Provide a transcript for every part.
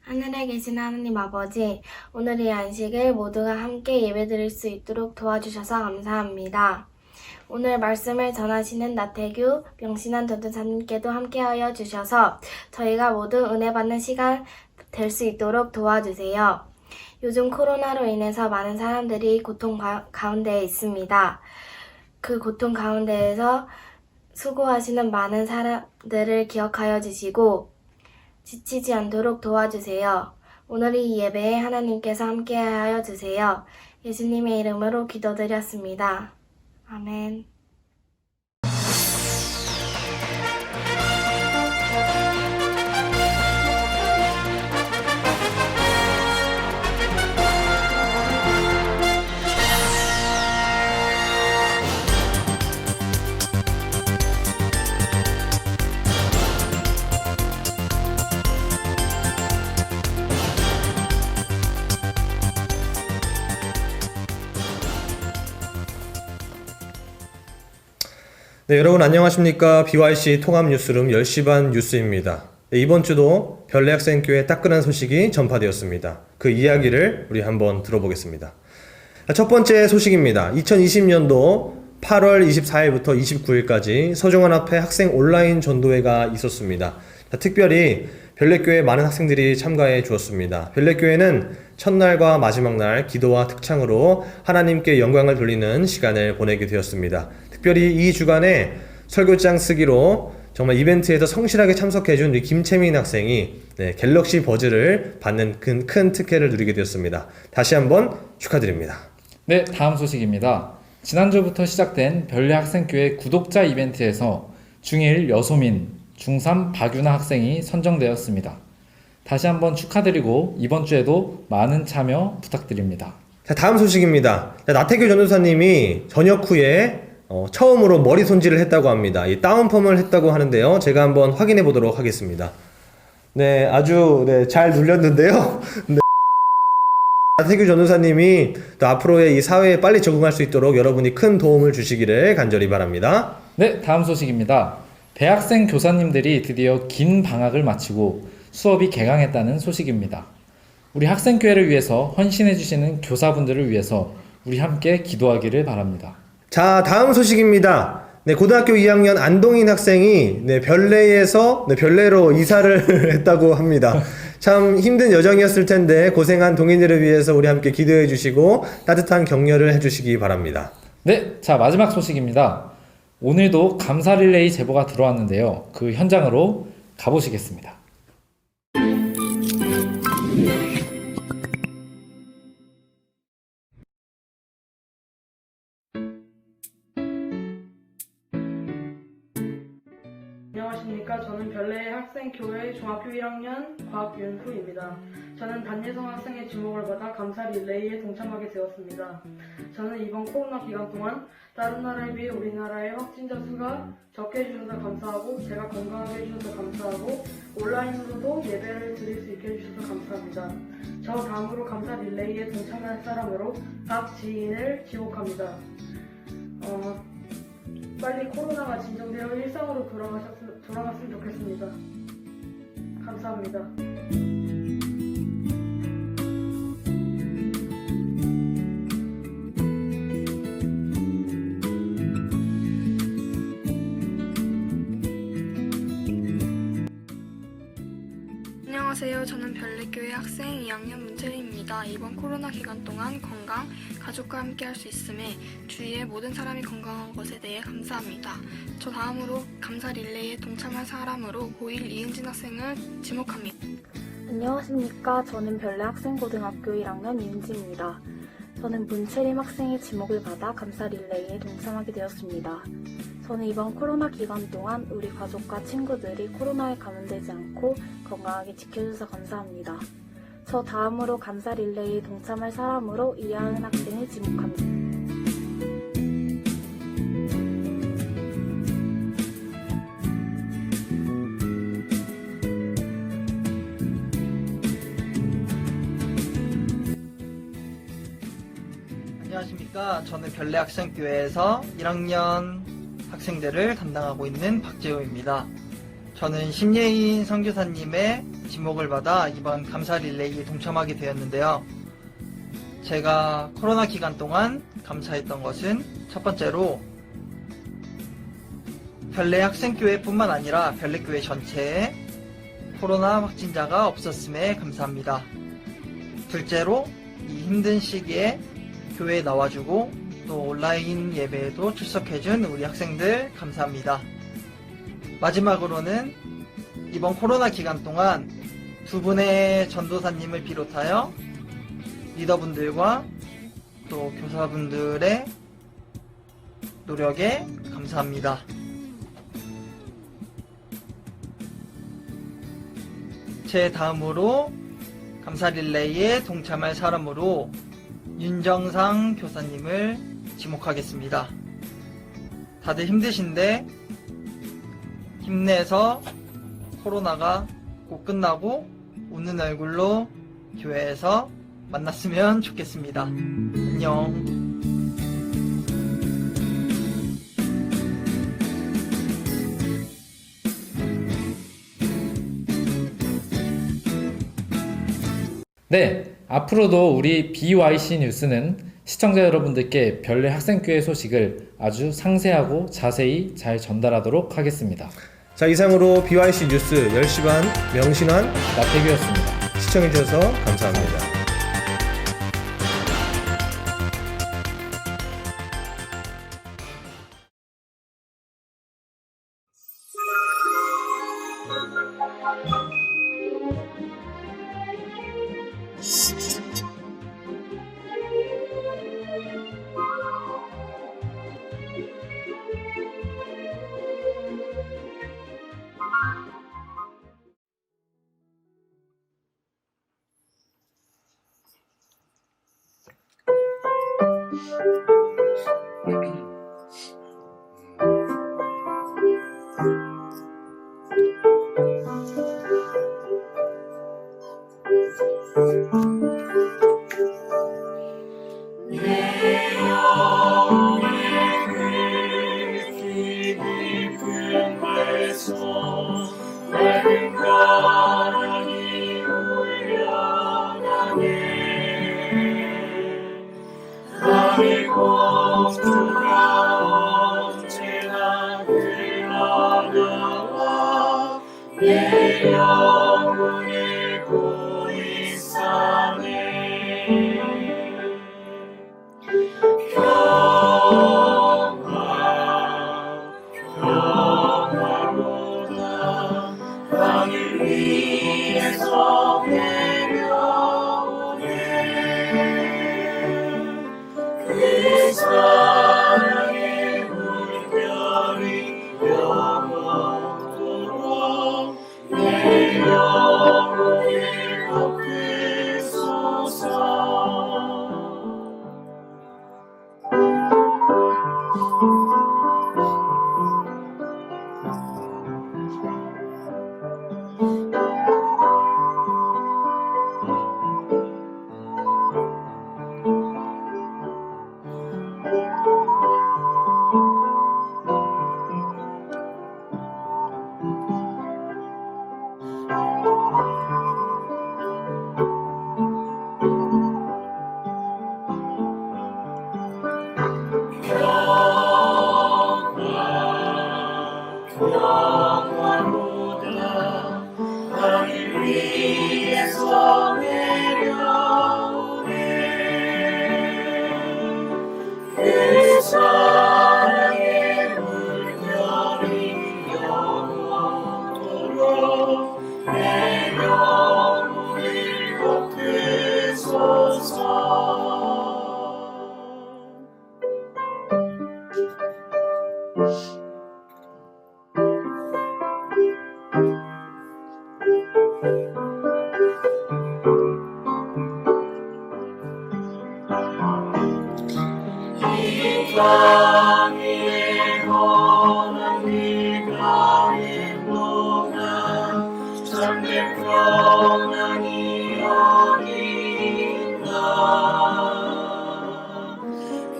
하늘에 계신 하나님 아버지, 오늘 이 안식일 모두가 함께 예배드릴 수 있도록 도와주셔서 감사합니다. 오늘 말씀을 전하시는 나태규, 명신한 전도사님께도 함께하여 주셔서 저희가 모두 은혜 받는 시간 될 수 있도록 도와주세요. 요즘 코로나로 인해서 많은 사람들이 고통 가운데에 있습니다. 그 고통 가운데에서 수고하시는 많은 사람들을 기억하여 주시고 지치지 않도록 도와주세요. 오늘 이 예배에 하나님께서 함께하여 주세요. 예수님의 이름으로 기도드렸습니다. 아멘. 네, 여러분 안녕하십니까? BYC 통합뉴스룸 10시 반 뉴스입니다. 네, 이번 주도 별내학생교회 따끈한 소식이 전파되었습니다. 그 이야기를 우리 한번 들어보겠습니다. 첫 번째 소식입니다. 2020년도 8월 24일부터 29일까지 서중원 앞에 학생 온라인 전도회가 있었습니다. 특별히 별내교회 많은 학생들이 참가해 주었습니다. 별내교회는 첫날과 마지막 날 기도와 특창으로 하나님께 영광을 돌리는 시간을 보내게 되었습니다. 특별히 이 주간에 설교장 쓰기로 정말 이벤트에서 성실하게 참석해준 우리 김채민 학생이 갤럭시 버즈를 받는 큰 특혜를 누리게 되었습니다. 다시 한번 축하드립니다. 네, 다음 소식입니다. 지난주부터 시작된 별내학생교회 구독자 이벤트에서 중1 여소민, 중3 박유나 학생이 선정되었습니다. 다시 한번 축하드리고 이번 주에도 많은 참여 부탁드립니다. 자, 다음 소식입니다. 나태규 전도사님이 전역 후에 처음으로 머리 손질을 했다고 합니다. 이 다운펌을 했다고 하는데요. 제가 한번 확인해 보도록 하겠습니다. 네, 아주 잘 눌렸는데요. 네. 나태규 전도사님이 또 앞으로의 이 사회에 빨리 적응할 수 있도록 여러분이 큰 도움을 주시기를 간절히 바랍니다. 네, 다음 소식입니다. 대학생 교사님들이 드디어 긴 방학을 마치고 수업이 개강했다는 소식입니다. 우리 학생교회를 위해서 헌신해주시는 교사분들을 위해서 우리 함께 기도하기를 바랍니다. 자, 다음 소식입니다. 고등학교 2학년 안동인 학생이 별내에서 별내로 이사를 했다고 합니다. 참 힘든 여정이었을 텐데 고생한 동인들을 위해서 우리 함께 기도해 주시고 따뜻한 격려를 해 주시기 바랍니다. 네, 자 마지막 소식입니다. 오늘도 감사 릴레이 제보가 들어왔는데요. 그 현장으로 가보시겠습니다. 안녕하십니까. 저는 별내 학생교회 중학교 1학년 곽윤수입니다. 저는 단예성 학생의 주목을 받아 감사 릴레이에 동참하게 되었습니다. 저는 이번 코로나 기간 동안 다른 나라에 비해 우리나라의 확진자 수가 적게 해주셔서 감사하고 제가 건강하게 해주셔서 감사하고 온라인으로도 예배를 드릴 수 있게 해주셔서 감사합니다. 저 다음으로 감사 릴레이에 동참할 사람으로 박지인을 지목합니다. 빨리 코로나가 진정되어 일상으로 돌아갔으면 좋겠습니다. 감사합니다. 안녕하세요. 저는 별내교회 학생 2학년 문채리입니다. 이번 코로나 기간 동안 건강, 가족과 함께 할 수 있음에 주위의 모든 사람이 건강한 것에 대해 감사합니다. 저 다음으로 감사 릴레이에 동참할 사람으로 고1 이은진 학생을 지목합니다. 안녕하십니까. 저는 별내학생고등학교 1학년 이은지입니다. 저는 문채림 학생의 지목을 받아 감사 릴레이에 동참하게 되었습니다. 저는 이번 코로나 기간 동안 우리 가족과 친구들이 코로나에 감염되지 않고 건강하게 지켜주셔서 감사합니다. 저 다음으로 감사 릴레이에 동참할 사람으로 이하은 학생을 지목합니다. 안녕하십니까. 저는 별내학생교회에서 1학년 학생들을 담당하고 있는 박재호입니다. 저는 심예인 선교사님의 지목을 받아 이번 감사 릴레이에 동참하게 되었는데요. 제가 코로나 기간 동안 감사했던 것은 첫 번째로 별내 학생교회뿐만 아니라 별내교회 전체에 코로나 확진자가 없었음에 감사합니다. 둘째로 이 힘든 시기에 교회에 나와주고 또 온라인 예배에도 출석해준 우리 학생들 감사합니다. 마지막으로는 이번 코로나 기간 동안 두 분의 전도사님을 비롯하여 리더분들과 또 교사분들의 노력에 감사합니다. 제 다음으로 감사 릴레이에 동참할 사람으로 윤정상 교사님을 지목하겠습니다. 다들 힘드신데 힘내서 코로나가 꼭 끝나고 웃는 얼굴로 교회에서 만났으면 좋겠습니다. 안녕. 네, 앞으로도 우리 BYC 뉴스는 시청자 여러분들께 별내 학생교회 소식을 아주 상세하고 자세히 잘 전달하도록 하겠습니다. 자, 이상으로 BYC 뉴스 10시 반 명신환 나태규였습니다. 시청해주셔서 감사합니다.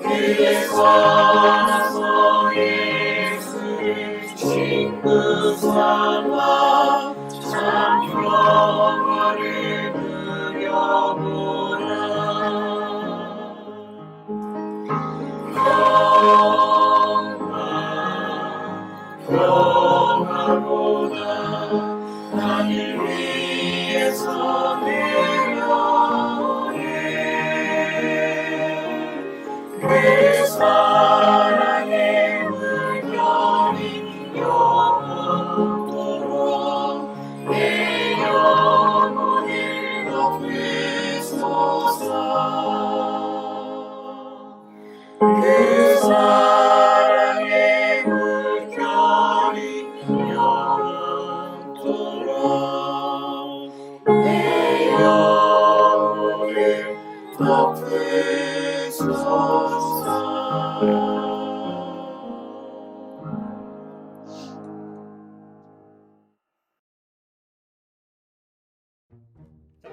그에서 나서 예수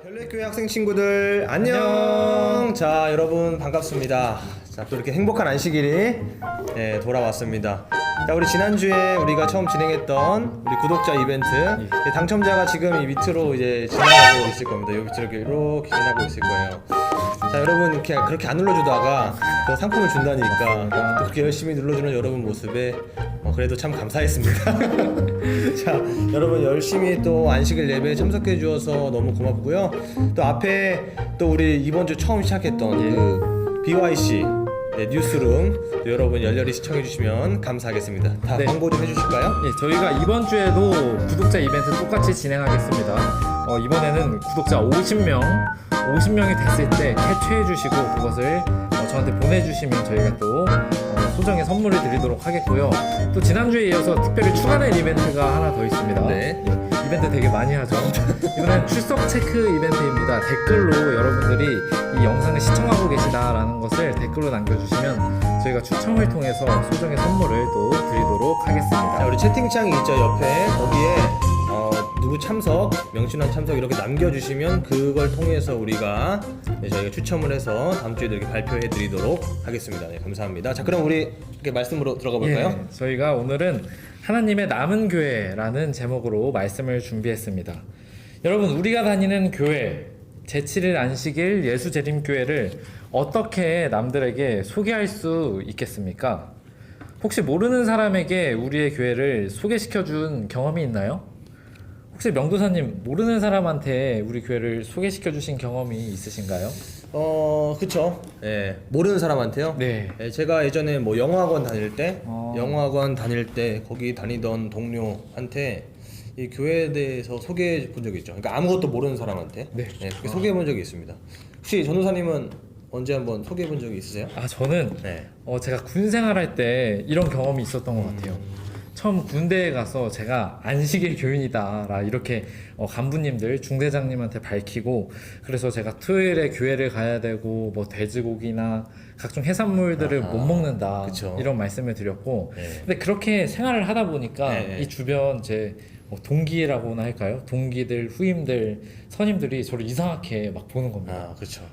별내교회 학생 친구들 안녕. 자, 여러분 반갑습니다. 자, 또 이렇게 행복한 안식일이 돌아왔습니다. 자, 우리 지난주에 우리가 처음 진행했던 우리 구독자 이벤트 당첨자가 지금 이 밑으로 이제 지나가고 있을 겁니다. 이 밑으로 이렇게 지나고 있을 거예요. 자, 여러분 이렇게 그렇게 안 눌러주다가 또 상품을 준다니까 또 그렇게 열심히 눌러주는 여러분 모습에 그래도 참 감사했습니다. 자, 여러분 열심히 또 안식일 예배에 참석해 주셔서 너무 고맙고요. 또 앞에 또 우리 이번 주 처음 시작했던 그 BYC 뉴스룸 또 여러분 열렬히 시청해 주시면 감사하겠습니다. 다 광고 좀 해주실까요? 예, 저희가 이번 주에도 구독자 이벤트 똑같이 진행하겠습니다. 이번에는 구독자 50명이 됐을 때 캐치해 주시고 그것을 저한테 보내주시면 저희가 또 소정의 선물을 드리도록 하겠고요. 또 지난주에 이어서 특별히 추가된 이벤트가 하나 더 있습니다. 네. 예, 이벤트 되게 많이 하죠. 이번엔 출석 체크 이벤트입니다. 댓글로 여러분들이 이 영상을 시청하고 계시다라는 것을 댓글로 남겨주시면 저희가 추첨을 통해서 소정의 선물을 또 드리도록 하겠습니다. 자, 우리 채팅창이 있죠 옆에 거기에 누구 참석, 명신한 참석 이렇게 남겨주시면 그걸 통해서 우리가 저희가 추첨을 해서 다음 주에도 이렇게 발표해 드리도록 하겠습니다. 네, 감사합니다. 자, 그럼 우리 이렇게 말씀으로 들어가 볼까요? 예, 저희가 오늘은 하나님의 남은 교회라는 제목으로 말씀을 준비했습니다. 여러분, 우리가 다니는 교회 제7일 안식일 예수재림교회를 어떻게 남들에게 소개할 수 있겠습니까? 혹시 모르는 사람에게 우리의 교회를 소개시켜준 경험이 있나요? 혹시 명도사님 모르는 사람한테 우리 교회를 소개시켜 주신 경험이 있으신가요? 그쵸. 예, 모르는 사람한테요? 네. 예, 제가 예전에 뭐 영어학원 다닐 때 거기 다니던 동료한테 이 교회에 대해서 소개해 본 적이 있죠. 그러니까 아무것도 모르는 사람한테 네. 예, 그렇게 소개해 본 적이 있습니다. 혹시 전도사님은 언제 한번 소개해 본 적이 있으세요? 저는 네. 제가 군 생활할 때 이런 경험이 있었던 것 같아요. 처음 군대에 가서 제가 안식일 교인이다 이렇게 간부님들 중대장님한테 밝히고 그래서 제가 토요일에 교회를 가야 되고 뭐 돼지고기나 각종 해산물들을 못 먹는다 그쵸. 이런 말씀을 드렸고 네. 근데 그렇게 생활을 하다 보니까 네. 이 주변 제 동기라고나 할까요? 동기들, 후임들, 선임들이 저를 이상하게 막 보는 겁니다. 그렇죠.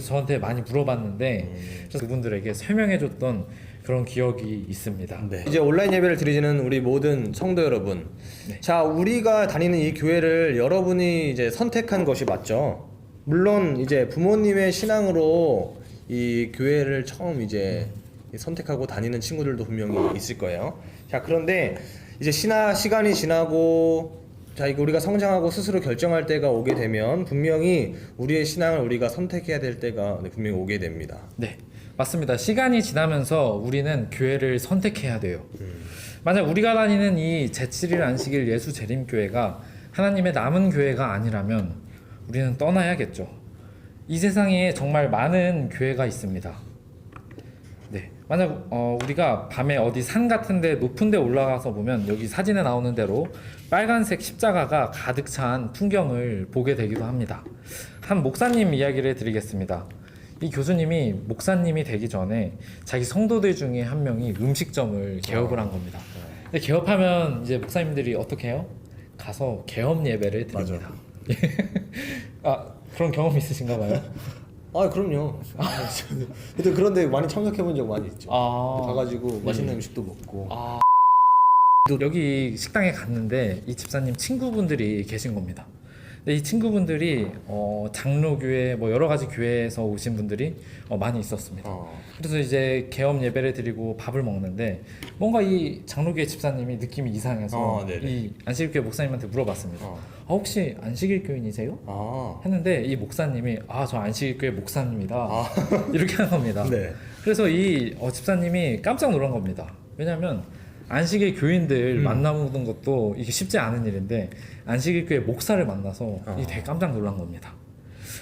저한테 많이 물어봤는데 그래서 그분들에게 설명해줬던 그런 기억이 있습니다. 네. 이제 온라인 예배를 드리는 우리 모든 성도 여러분. 네. 자, 우리가 다니는 이 교회를 여러분이 이제 선택한 것이 맞죠. 물론 이제 부모님의 신앙으로 이 교회를 처음 이제 선택하고 다니는 친구들도 분명히 있을 거예요. 자, 그런데 이제 시간이 지나고 자, 이거 우리가 성장하고 스스로 결정할 때가 오게 되면 분명히 우리의 신앙을 우리가 선택해야 될 때가 분명히 오게 됩니다. 네, 맞습니다. 시간이 지나면서 우리는 교회를 선택해야 돼요. 만약 우리가 다니는 이 제7일 안식일 예수 재림교회가 하나님의 남은 교회가 아니라면 우리는 떠나야겠죠. 이 세상에 정말 많은 교회가 있습니다. 네, 만약 우리가 밤에 어디 산 같은데 높은데 올라가서 보면 여기 사진에 나오는 대로 빨간색 십자가가 가득 찬 풍경을 보게 되기도 합니다. 한 목사님 이야기를 드리겠습니다. 이 교수님이 목사님이 되기 전에 자기 성도들 중에 한 명이 음식점을 개업을 한 겁니다. 근데 개업하면 이제 목사님들이 어떻게 해요? 가서 개업 예배를 드립니다. 그런 경험 있으신가 봐요? 그럼요. 근데 그런데 많이 참석해 본 적 많이 있죠. 가가지고 맛있는 음식도 먹고. 여기 식당에 갔는데 이 집사님 친구분들이 계신 겁니다. 근데 이 친구분들이 장로교회 뭐 여러 가지 교회에서 오신 분들이 많이 있었습니다. 그래서 이제 개업 예배를 드리고 밥을 먹는데 뭔가 이 장로교회 집사님이 느낌이 이상해서 네네. 이 안식일교회 목사님한테 물어봤습니다. 혹시 안식일교인이세요? 했는데 이 목사님이 저 안식일교회 목사님이다 이렇게 한 겁니다. 네. 그래서 이 집사님이 깜짝 놀란 겁니다. 왜냐하면 안식일 교인들 만나보는 것도 이게 쉽지 않은 일인데 안식일 교회 목사를 만나서 이게 되게 깜짝 놀란 겁니다.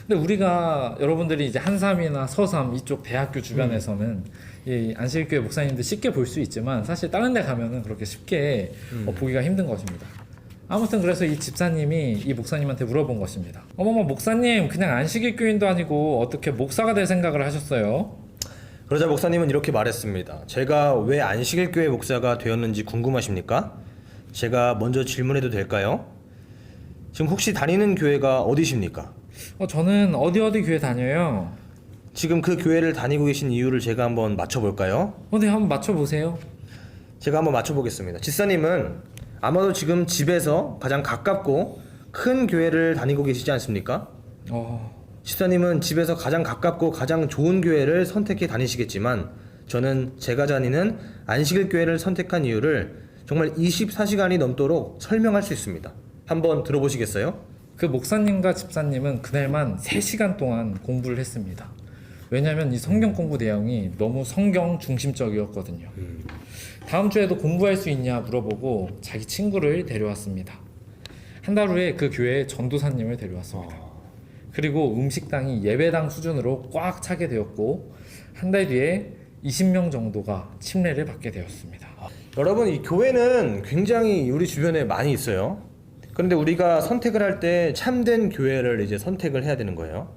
근데 우리가 여러분들이 이제 한삼이나 서삼 이쪽 대학교 주변에서는 이 안식일 교회 목사님들 쉽게 볼 수 있지만 사실 다른 데 가면은 그렇게 쉽게 보기가 힘든 것입니다. 아무튼 그래서 이 집사님이 이 목사님한테 물어본 것입니다. 어머머 목사님, 그냥 안식일 교인도 아니고 어떻게 목사가 될 생각을 하셨어요? 그러자 목사님은 이렇게 말했습니다. 제가 왜 안식일교회 목사가 되었는지 궁금하십니까? 제가 먼저 질문해도 될까요? 지금 혹시 다니는 교회가 어디십니까? 저는 어디 교회 다녀요. 지금 그 교회를 다니고 계신 이유를 제가 한번 맞춰볼까요? 네, 한번 맞춰보세요. 제가 한번 맞춰보겠습니다. 집사님은 아마도 지금 집에서 가장 가깝고 큰 교회를 다니고 계시지 않습니까? 집사님은 집에서 가장 가깝고 가장 좋은 교회를 선택해 다니시겠지만 저는 제가 다니는 안식일 교회를 선택한 이유를 정말 24시간이 넘도록 설명할 수 있습니다. 한번 들어보시겠어요? 그 목사님과 집사님은 그날만 3시간 동안 공부를 했습니다. 왜냐하면 이 성경 공부 내용이 너무 성경 중심적이었거든요. 다음 주에도 공부할 수 있냐 물어보고 자기 친구를 데려왔습니다. 한 달 후에 그 교회에 전도사님을 데려왔습니다. 그리고 음식당이 예배당 수준으로 꽉 차게 되었고 한 달 뒤에 20명 정도가 침례를 받게 되었습니다. 여러분, 이 교회는 굉장히 우리 주변에 많이 있어요. 그런데 우리가 선택을 할 때 참된 교회를 이제 선택을 해야 되는 거예요.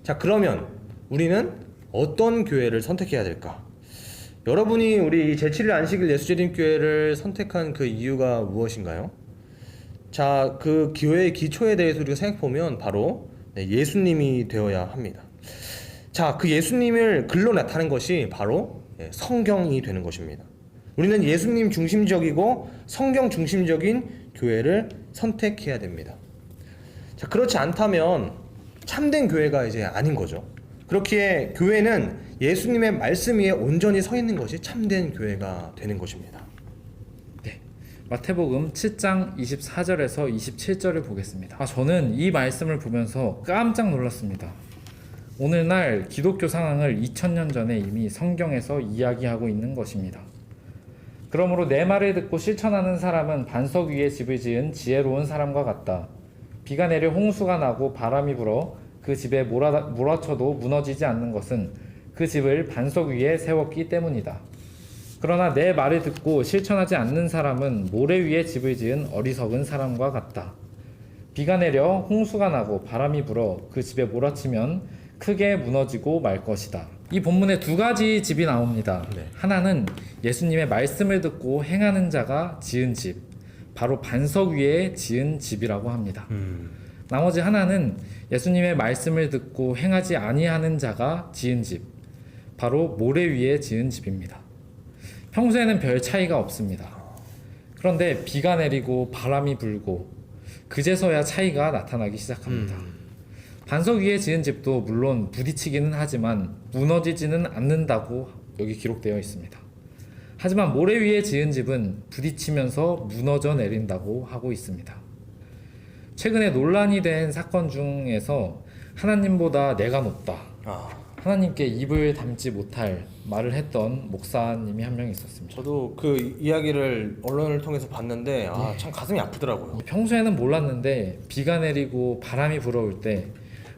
자, 그러면 우리는 어떤 교회를 선택해야 될까? 여러분이 우리 제7일 안식일 예수재림교회를 선택한 그 이유가 무엇인가요? 자, 그 교회의 기초에 대해서 우리가 생각해보면 바로 예수님이 되어야 합니다. 자, 그 예수님을 글로 나타낸 것이 바로 성경이 되는 것입니다. 우리는 예수님 중심적이고 성경 중심적인 교회를 선택해야 됩니다. 자, 그렇지 않다면 참된 교회가 이제 아닌 거죠. 그렇기에 교회는 예수님의 말씀 위에 온전히 서 있는 것이 참된 교회가 되는 것입니다. 마태복음 7장 24절에서 27절을 보겠습니다. 저는 이 말씀을 보면서 깜짝 놀랐습니다. 오늘날 기독교 상황을 2000년 전에 이미 성경에서 이야기하고 있는 것입니다. 그러므로 내 말을 듣고 실천하는 사람은 반석 위에 집을 지은 지혜로운 사람과 같다. 비가 내려 홍수가 나고 바람이 불어 그 집에 몰아쳐도 무너지지 않는 것은 그 집을 반석 위에 세웠기 때문이다. 그러나 내 말을 듣고 실천하지 않는 사람은 모래 위에 집을 지은 어리석은 사람과 같다. 비가 내려 홍수가 나고 바람이 불어 그 집에 몰아치면 크게 무너지고 말 것이다. 이 본문에 2가지 집이 나옵니다. 하나는 예수님의 말씀을 듣고 행하는 자가 지은 집, 바로 반석 위에 지은 집이라고 합니다. 나머지 하나는 예수님의 말씀을 듣고 행하지 아니하는 자가 지은 집, 바로 모래 위에 지은 집입니다. 평소에는 별 차이가 없습니다. 그런데 비가 내리고 바람이 불고 그제서야 차이가 나타나기 시작합니다. 반석 위에 지은 집도 물론 부딪히기는 하지만 무너지지는 않는다고 여기 기록되어 있습니다. 하지만 모래 위에 지은 집은 부딪히면서 무너져 내린다고 하고 있습니다. 최근에 논란이 된 사건 중에서 하나님보다 내가 높다, 하나님께 입을 담지 못할 말을 했던 목사님이 한 명 있었습니다. 저도 그 이야기를 언론을 통해서 봤는데 참 가슴이 아프더라고요. 평소에는 몰랐는데 비가 내리고 바람이 불어올 때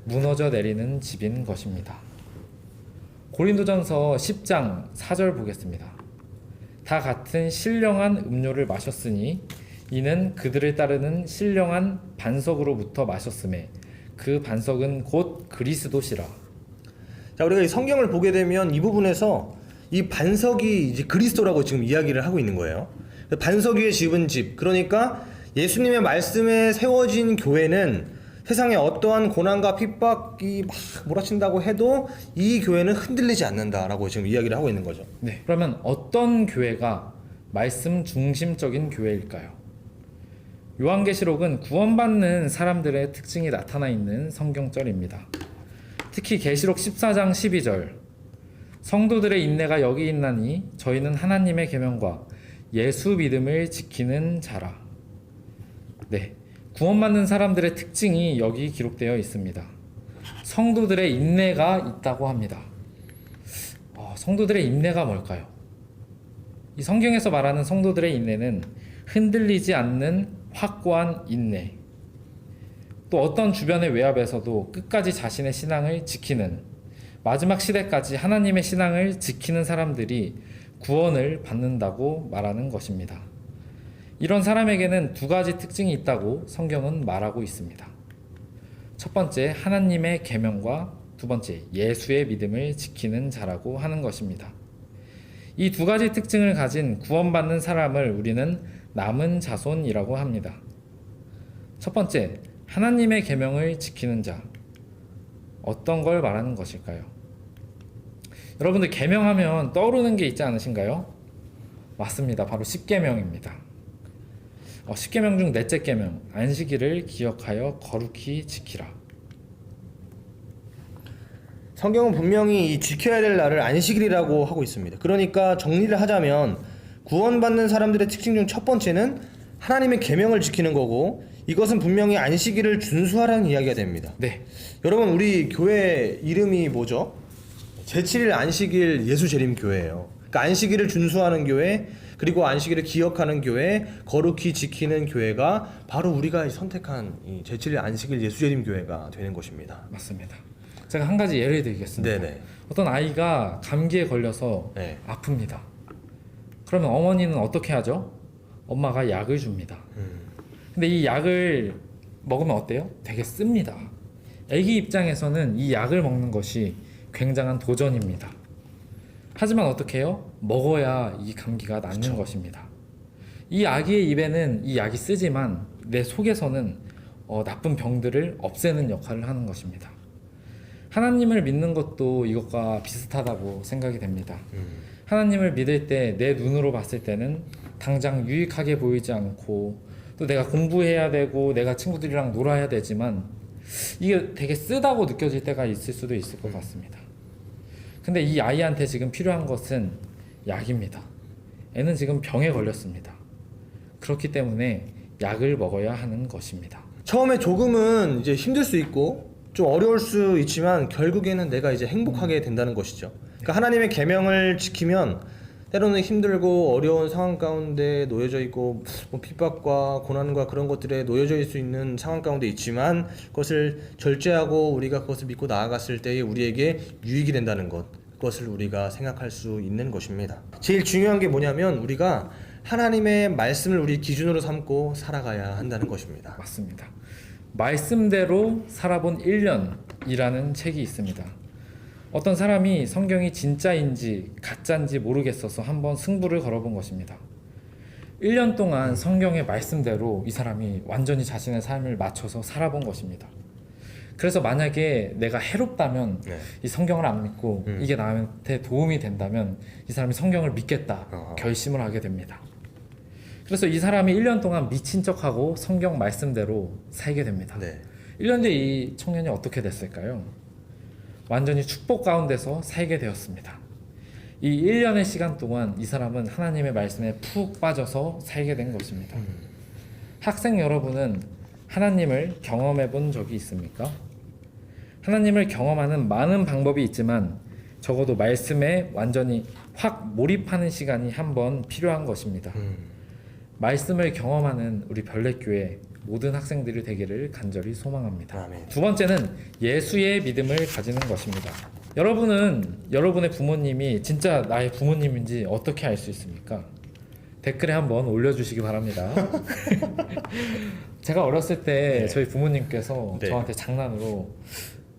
무너져 내리는 집인 것입니다. 고린도전서 10장 4절 보겠습니다. 다 같은 신령한 음료를 마셨으니 이는 그들을 따르는 신령한 반석으로부터 마셨음에 그 반석은 곧 그리스도시라. 자, 우리가 이 성경을 보게 되면 이 부분에서 이 반석이 이제 그리스도라고 지금 이야기를 하고 있는 거예요. 반석 위에 지은 집, 그러니까 예수님의 말씀에 세워진 교회는 세상에 어떠한 고난과 핍박이 막 몰아친다고 해도 이 교회는 흔들리지 않는다라고 지금 이야기를 하고 있는 거죠. 네, 그러면 어떤 교회가 말씀 중심적인 교회일까요? 요한계시록은 구원받는 사람들의 특징이 나타나 있는 성경절입니다. 특히 계시록 14장 12절 성도들의 인내가 여기 있나니 저희는 하나님의 계명과 예수 믿음을 지키는 자라. 네, 구원받는 사람들의 특징이 여기 기록되어 있습니다. 성도들의 인내가 있다고 합니다. 성도들의 인내가 뭘까요? 이 성경에서 말하는 성도들의 인내는 흔들리지 않는 확고한 인내, 또 어떤 주변의 외압에서도 끝까지 자신의 신앙을 지키는, 마지막 시대까지 하나님의 신앙을 지키는 사람들이 구원을 받는다고 말하는 것입니다. 이런 사람에게는 두 가지 특징이 있다고 성경은 말하고 있습니다. 첫 번째, 하나님의 계명과 두 번째, 예수의 믿음을 지키는 자라고 하는 것입니다. 이 두 가지 특징을 가진 구원받는 사람을 우리는 남은 자손이라고 합니다. 첫 번째, 하나님의 계명을 지키는 자. 어떤 걸 말하는 것일까요? 여러분들 계명하면 떠오르는 게 있지 않으신가요? 맞습니다. 바로 십계명입니다. 십계명 중 넷째 계명, 안식일을 기억하여 거룩히 지키라. 성경은 분명히 이 지켜야 될 날을 안식일이라고 하고 있습니다. 그러니까 정리를 하자면 구원받는 사람들의 특징 중 첫 번째는 하나님의 계명을 지키는 거고, 이것은 분명히 안식일을 준수하라는 이야기가 됩니다. 네. 여러분, 우리 교회 이름이 뭐죠? 제7일 안식일 예수재림교회예요. 그러니까 안식일을 준수하는 교회, 그리고 안식일을 기억하는 교회, 거룩히 지키는 교회가 바로 우리가 선택한 이 제7일 안식일 예수재림교회가 되는 것입니다. 맞습니다. 제가 한 가지 예를 들겠습니다. 네네. 어떤 아이가 감기에 걸려서 네. 아픕니다. 그러면 어머니는 어떻게 하죠? 엄마가 약을 줍니다. 근데 이 약을 먹으면 어때요? 되게 씁니다. 아기 입장에서는 이 약을 먹는 것이 굉장한 도전입니다. 하지만 어떻게 해요? 먹어야 이 감기가 낫는 그쵸. 것입니다. 이 아기의 입에는 이 약이 쓰지만 내 속에서는 나쁜 병들을 없애는 역할을 하는 것입니다. 하나님을 믿는 것도 이것과 비슷하다고 생각이 됩니다. 하나님을 믿을 때 내 눈으로 봤을 때는 당장 유익하게 보이지 않고, 또 내가 공부해야 되고 내가 친구들이랑 놀아야 되지만 이게 되게 쓰다고 느껴질 때가 있을 수도 있을 것 같습니다. 근데 이 아이한테 지금 필요한 것은 약입니다. 애는 지금 병에 걸렸습니다. 그렇기 때문에 약을 먹어야 하는 것입니다. 처음에 조금은 이제 힘들 수 있고 좀 어려울 수 있지만 결국에는 내가 이제 행복하게 된다는 것이죠. 그러니까 하나님의 계명을 지키면 때로는 힘들고 어려운 상황 가운데 놓여져 있고 뭐 핍박과 고난과 그런 것들에 놓여져 있을 수 있는 상황 가운데 있지만 그것을 절제하고 우리가 그것을 믿고 나아갔을 때에 우리에게 유익이 된다는 것, 그것을 우리가 생각할 수 있는 것입니다. 제일 중요한 게 뭐냐면 우리가 하나님의 말씀을 우리 기준으로 삼고 살아가야 한다는 것입니다. 맞습니다. 말씀대로 살아본 1년이라는 책이 있습니다. 어떤 사람이 성경이 진짜인지 가짜인지 모르겠어서 한번 승부를 걸어본 것입니다. 1년 동안 성경의 말씀대로 이 사람이 완전히 자신의 삶을 맞춰서 살아본 것입니다. 그래서 만약에 내가 해롭다면 이 성경을 안 믿고 이게 나한테 도움이 된다면 이 사람이 성경을 믿겠다 결심을 하게 됩니다. 그래서 이 사람이 1년 동안 미친 척하고 성경 말씀대로 살게 됩니다. 1년 뒤에 이 청년이 어떻게 됐을까요? 완전히 축복 가운데서 살게 되었습니다. 이 1년의 시간 동안 이 사람은 하나님의 말씀에 푹 빠져서 살게 된 것입니다. 학생 여러분은 하나님을 경험해 본 적이 있습니까? 하나님을 경험하는 많은 방법이 있지만 적어도 말씀에 완전히 확 몰입하는 시간이 한번 필요한 것입니다. 말씀을 경험하는 우리 별내교회 모든 학생들이 되기를 간절히 소망합니다. 아멘. 두 번째는 예수의 믿음을 가지는 것입니다. 여러분은 여러분의 부모님이 진짜 나의 부모님인지 어떻게 알 수 있습니까? 댓글에 한번 올려주시기 바랍니다. 제가 어렸을 때 저희 부모님께서 저한테 장난으로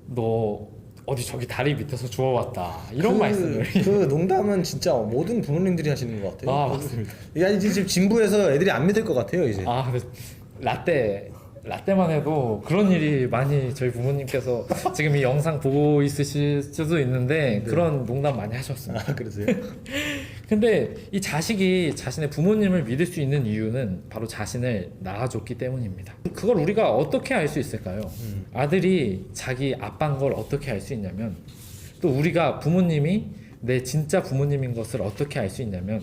너 어디 저기 다리 밑에서 주워왔다 이런 말씀을. 그 농담은 진짜 모든 부모님들이 하시는 것 같아요. 아, 맞습니다. 야, 이제 지금 진부에서 애들이 안 믿을 것 같아요 이제. 근데 라떼만 해도 그런 일이 많이 저희 부모님께서 지금 이 영상 보고 있으실 수도 있는데 그런 농담 많이 하셨습니다. 그러세요? 근데 이 자식이 자신의 부모님을 믿을 수 있는 이유는 바로 자신을 낳아줬기 때문입니다. 그걸 우리가 어떻게 알 수 있을까요? 아들이 자기 아빠인 걸 어떻게 알 수 있냐면, 또 우리가 부모님이 내 진짜 부모님인 것을 어떻게 알 수 있냐면,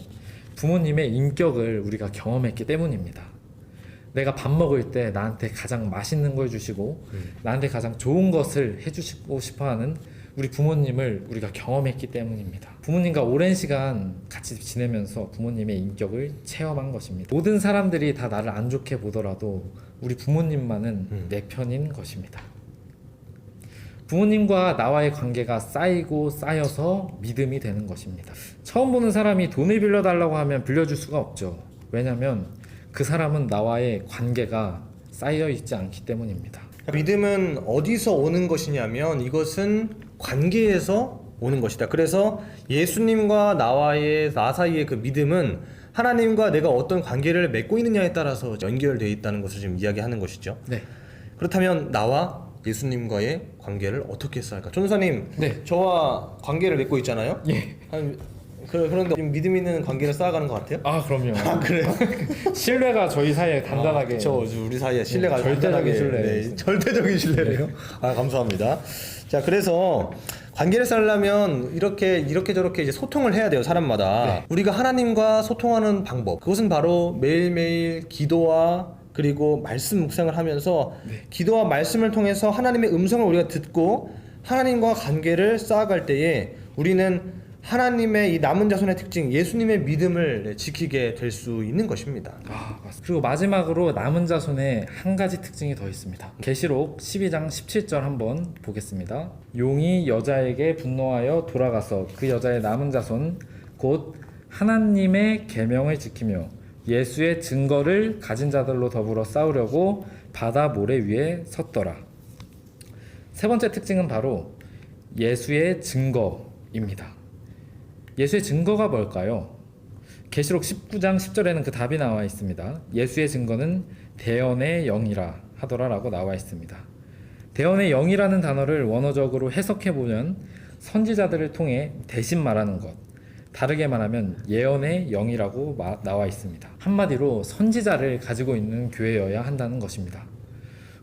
부모님의 인격을 우리가 경험했기 때문입니다. 내가 밥 먹을 때 나한테 가장 맛있는 걸 주시고 나한테 가장 좋은 것을 해주시고 싶어하는 우리 부모님을 우리가 경험했기 때문입니다. 부모님과 오랜 시간 같이 지내면서 부모님의 인격을 체험한 것입니다. 모든 사람들이 다 나를 안 좋게 보더라도 우리 부모님만은 내 편인 것입니다. 부모님과 나와의 관계가 쌓이고 쌓여서 믿음이 되는 것입니다. 처음 보는 사람이 돈을 빌려달라고 하면 빌려줄 수가 없죠. 왜냐하면 그 사람은 나와의 관계가 쌓여 있지 않기 때문입니다. 믿음은 어디서 오는 것이냐면 이것은 관계에서 오는 것이다. 그래서 예수님과 나 사이의 그 믿음은 하나님과 내가 어떤 관계를 맺고 있느냐에 따라서 연결되어 있다는 것을 지금 이야기하는 것이죠. 네. 그렇다면 나와 예수님과의 관계를 어떻게 쌓을까? 전도사님, 네. 저와 관계를 맺고 있잖아요. 예. 그런데 지금 믿음 있는 관계를 쌓아가는 것 같아요? 아, 그럼요. 아, 그래요? 신뢰가 저희 사이에 단단하게. 저 우리 사이에 신뢰가 네, 절대적인 단단하게, 신뢰. 네, 절대적인 신뢰래요. 아, 감사합니다. 자, 그래서 관계를 쌓으려면 이렇게 저렇게 이제 소통을 해야 돼요, 사람마다. 네. 우리가 하나님과 소통하는 방법, 그것은 바로 매일매일 기도와 그리고 말씀 묵상을 하면서 기도와 말씀을 통해서 하나님의 음성을 우리가 듣고 하나님과 관계를 쌓아갈 때에 우리는 하나님의 이 남은 자손의 특징, 예수님의 믿음을 지키게 될 수 있는 것입니다. 아, 맞습니다. 그리고 마지막으로 남은 자손의 한 가지 특징이 더 있습니다. 계시록 12장 17절 한번 보겠습니다. 용이 여자에게 분노하여 돌아가서 그 여자의 남은 자손 곧 하나님의 계명을 지키며 예수의 증거를 가진 자들로 더불어 싸우려고 바다 모래 위에 섰더라. 세 번째 특징은 바로 예수의 증거입니다. 예수의 증거가 뭘까요? 계시록 19장 10절에는 그 답이 나와 있습니다. 예수의 증거는 대언의 영이라 하더라라고 나와 있습니다. 대언의 영이라는 단어를 원어적으로 해석해보면 선지자들을 통해 대신 말하는 것, 다르게 말하면 예언의 영이라고 나와 있습니다. 한마디로 선지자를 가지고 있는 교회여야 한다는 것입니다.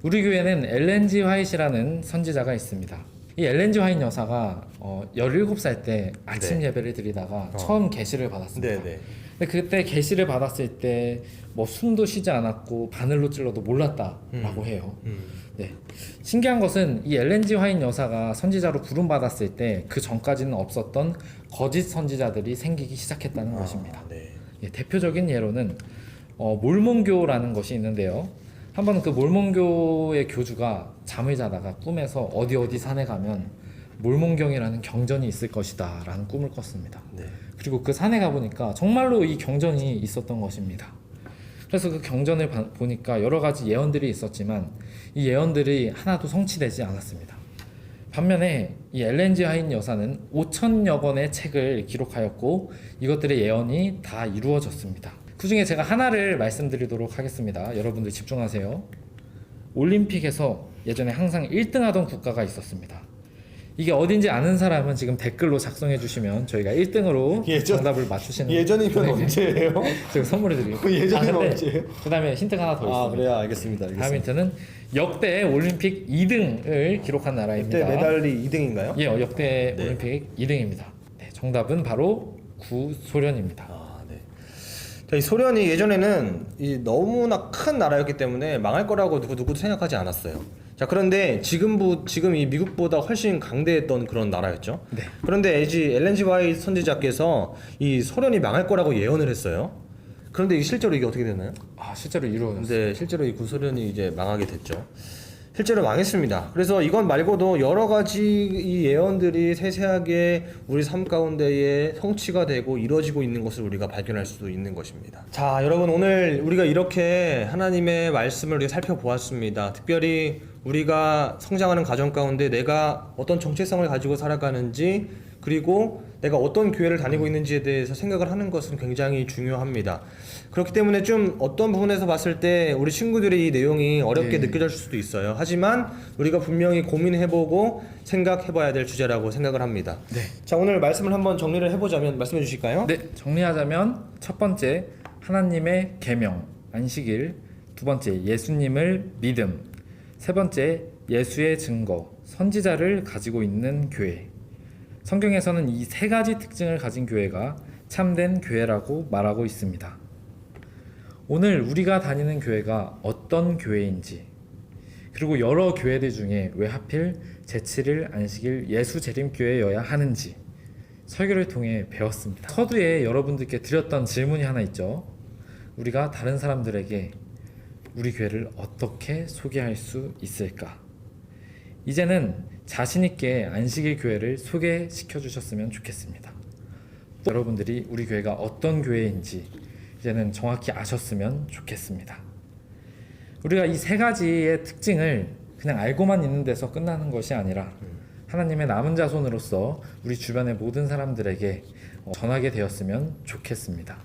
우리 교회는 엘렌 G 화이트라는 선지자가 있습니다. 이 엘렌 G 화이트 여사가 17살 때 아침 예배를 드리다가 처음 계시를 받았습니다. 네. 근데 그때 계시를 받았을 때 뭐 숨도 쉬지 않았고 바늘로 찔러도 몰랐다라고 해요. 네. 신기한 것은 이 엘렌 G 화이트 여사가 선지자로 부름받았을 때 그 전까지는 없었던 거짓 선지자들이 생기기 시작했다는 것입니다. 네. 예, 대표적인 예로는 몰몬교라는 것이 있는데요. 한번 그 몰몬교의 교주가 잠을 자다가 꿈에서 어디 산에 가면 몰몬경이라는 경전이 있을 것이다 라는 꿈을 꿨습니다. 네. 그리고 그 산에 가보니까 정말로 이 경전이 있었던 것입니다. 그래서 그 경전을 보니까 여러 가지 예언들이 있었지만 이 예언들이 하나도 성취되지 않았습니다. 반면에 이 엘렌 G 화이트 여사는 5,000여 권의 책을 기록하였고 이것들의 예언이 다 이루어졌습니다. 그 중에 제가 하나를 말씀드리도록 하겠습니다. 여러분들 집중하세요. 올림픽에서 예전에 항상 1등 하던 국가가 있었습니다. 이게 어딘지 아는 사람은 지금 댓글로 작성해 주시면 저희가 1등으로 정답을 맞추시는 예전이면 네. 언제예요? 제가 선물을 드리고 예전이면 언제예요? 그 다음에 힌트가 하나 더 있습니다. 아, 그래요? 알겠습니다. 다음 힌트는 역대 올림픽 2등을 기록한 나라입니다. 그때 메달이 2등인가요? 예, 역대 네. 올림픽 2등입니다. 네, 정답은 바로 구소련입니다. 아, 네. 자, 이 소련이 예전에는 너무나 큰 나라였기 때문에 망할 거라고 누구도 생각하지 않았어요. 자, 그런데 지금 이 미국보다 훨씬 강대했던 그런 나라였죠. 네. 그런데 엘렌 G 화이트 선지자께서 이 소련이 망할 거라고 예언을 했어요. 그런데 실제로 이게 어떻게 됐나요? 아, 실제로 이루어졌어요. 근데 실제로 이 구소련이 이제 망하게 됐죠. 실제로 망했습니다. 그래서 이건 말고도 여러 가지 이 예언들이 세세하게 우리 삶 가운데에 성취가 되고 이루어지고 있는 것을 우리가 발견할 수도 있는 것입니다. 자, 여러분, 오늘 우리가 이렇게 하나님의 말씀을 우리가 살펴보았습니다. 특별히 우리가 성장하는 가정 가운데 내가 어떤 정체성을 가지고 살아가는지, 그리고 내가 어떤 교회를 다니고 있는지에 대해서 생각을 하는 것은 굉장히 중요합니다. 그렇기 때문에 좀 어떤 부분에서 봤을 때 우리 친구들이 이 내용이 어렵게 네. 느껴질 수도 있어요. 하지만 우리가 분명히 고민해보고 생각해봐야 될 주제라고 생각을 합니다. 네. 자, 오늘 말씀을 한번 정리를 해보자면 말씀해 주실까요? 네, 정리하자면 첫 번째 하나님의 계명, 안식일, 두 번째 예수님을 믿음, 세 번째 예수의 증거, 선지자를 가지고 있는 교회. 성경에서는 이 세 가지 특징을 가진 교회가 참된 교회라고 말하고 있습니다. 오늘 우리가 다니는 교회가 어떤 교회인지, 그리고 여러 교회들 중에 왜 하필 제7일 안식일 예수 재림교회여야 하는지 설교를 통해 배웠습니다. 서두에 여러분들께 드렸던 질문이 하나 있죠. 우리가 다른 사람들에게 우리 교회를 어떻게 소개할 수 있을까? 이제는 자신있게 안식일 교회를 소개시켜 주셨으면 좋겠습니다. 또 여러분들이 우리 교회가 어떤 교회인지 이제는 정확히 아셨으면 좋겠습니다. 우리가 이 세 가지의 특징을 그냥 알고만 있는 데서 끝나는 것이 아니라 하나님의 남은 자손으로서 우리 주변의 모든 사람들에게 전하게 되었으면 좋겠습니다.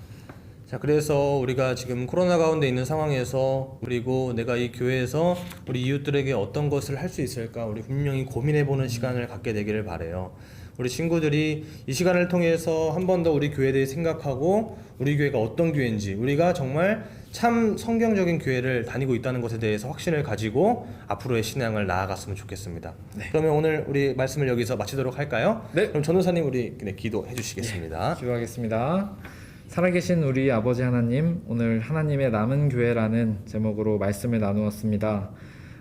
자, 그래서 우리가 지금 코로나 가운데 있는 상황에서 그리고 내가 이 교회에서 우리 이웃들에게 어떤 것을 할 수 있을까 우리 분명히 고민해보는 시간을 갖게 되기를 바라요. 우리 친구들이 이 시간을 통해서 한 번 더 우리 교회에 대해 생각하고 우리 교회가 어떤 교회인지 우리가 정말 참 성경적인 교회를 다니고 있다는 것에 대해서 확신을 가지고 앞으로의 신앙을 나아갔으면 좋겠습니다. 네. 그러면 오늘 우리 말씀을 여기서 마치도록 할까요? 네. 그럼 전도사님 우리 기도해 주시겠습니다. 기도하겠습니다. 살아계신 우리 아버지 하나님, 오늘 하나님의 남은 교회라는 제목으로 말씀을 나누었습니다.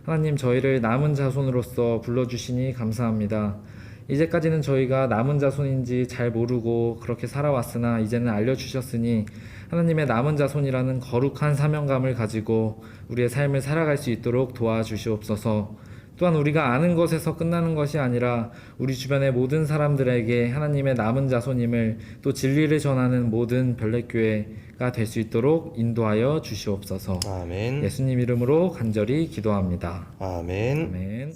하나님, 저희를 남은 자손으로서 불러주시니 감사합니다. 이제까지는 저희가 남은 자손인지 잘 모르고 그렇게 살아왔으나 이제는 알려주셨으니 하나님의 남은 자손이라는 거룩한 사명감을 가지고 우리의 삶을 살아갈 수 있도록 도와주시옵소서. 또한 우리가 아는 것에서 끝나는 것이 아니라 우리 주변의 모든 사람들에게 하나님의 남은 자손임을 또 진리를 전하는 모든 별내교회가 될 수 있도록 인도하여 주시옵소서. 아멘. 예수님 이름으로 간절히 기도합니다. 아멘. 아멘.